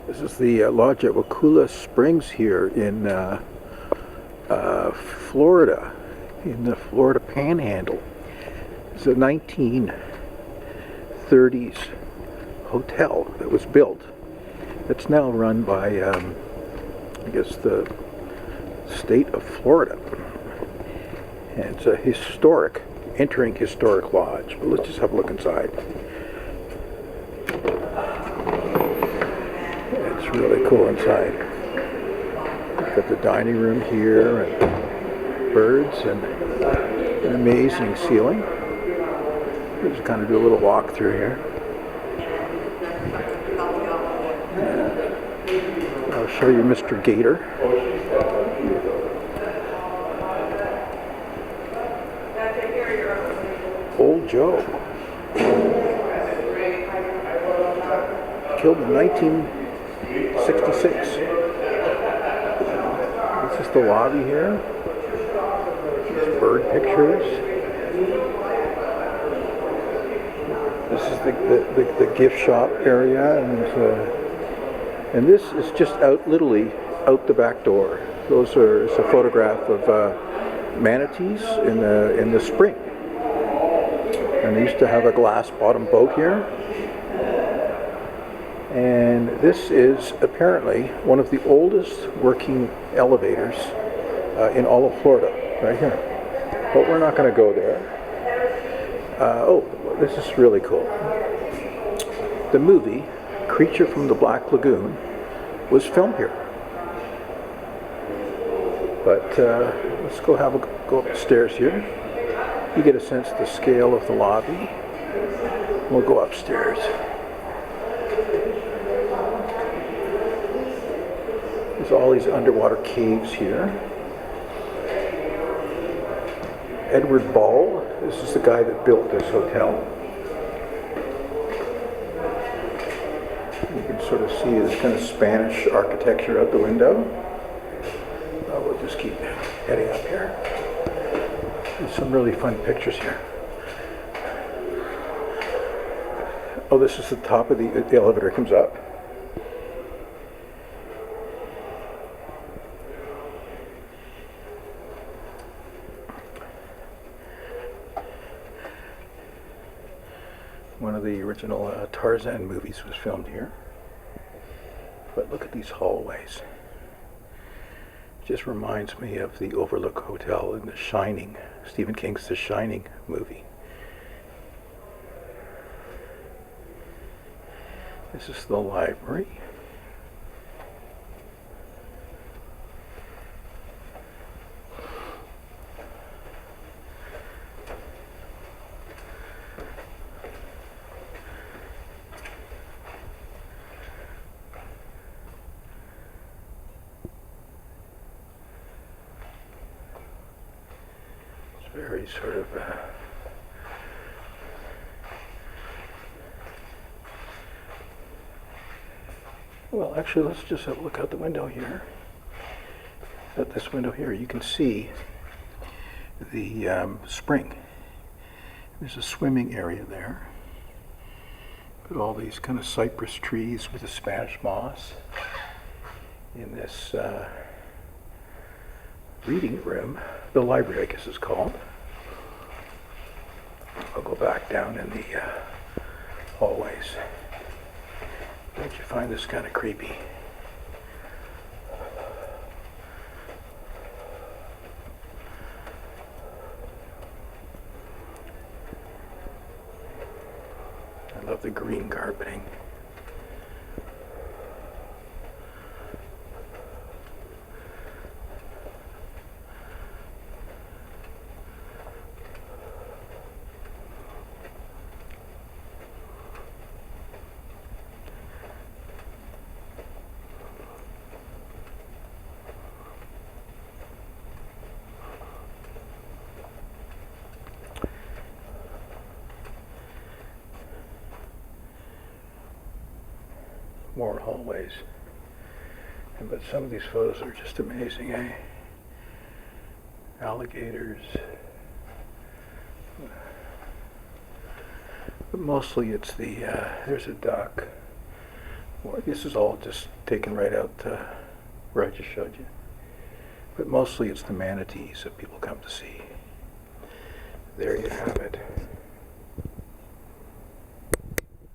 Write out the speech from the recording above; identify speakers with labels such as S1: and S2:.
S1: This is the lodge at Wakulla Springs here in Florida, in the Florida Panhandle. It's a 1930s hotel that was built. It's now run by, I guess, the state of Florida. And it's a historic lodge. But let's just have a look inside. It's really cool inside. We've got the dining room here, and birds, and an amazing ceiling. We'll just kind of do a little walk through here. I'll show you Mr. Gator. Old Joe. Killed in 1966. This is the lobby here. There's bird pictures. This is the gift shop area, and this is just literally out the back door. It's a photograph of manatees in the spring. And they used to have a glass bottom boat here. And this is apparently one of the oldest working elevators in all of Florida, right here. But we're not going to go there. This is really cool. The movie Creature from the Black Lagoon was filmed here. But let's go upstairs here. You get a sense of the scale of the lobby. We'll go upstairs. There's all these underwater caves here. Edward Ball, this is the guy that built this hotel. You can sort of see this kind of Spanish architecture out the window. We'll just keep heading up here. There's some really fun pictures here. Oh, this is the top of the elevator comes up. One of the original Tarzan movies was filmed here. But look at these hallways. It just reminds me of the Overlook Hotel in The Shining, Stephen King's The Shining movie. This is the library. Very sort of well, actually, let's just have a look out the window here. At this window here, you can see the spring. There's a swimming area there. Got all these kind of cypress trees with the Spanish moss in this reading room. The library, I guess, is called. I'll go back down in the hallways. Don't you find this kind of creepy? I love the green carpeting. More hallways. But some of these photos are just amazing, eh? Alligators. But mostly it's the, there's a duck. Well, this is all just taken right out where I just showed you. But mostly it's the manatees that people come to see. There you have it.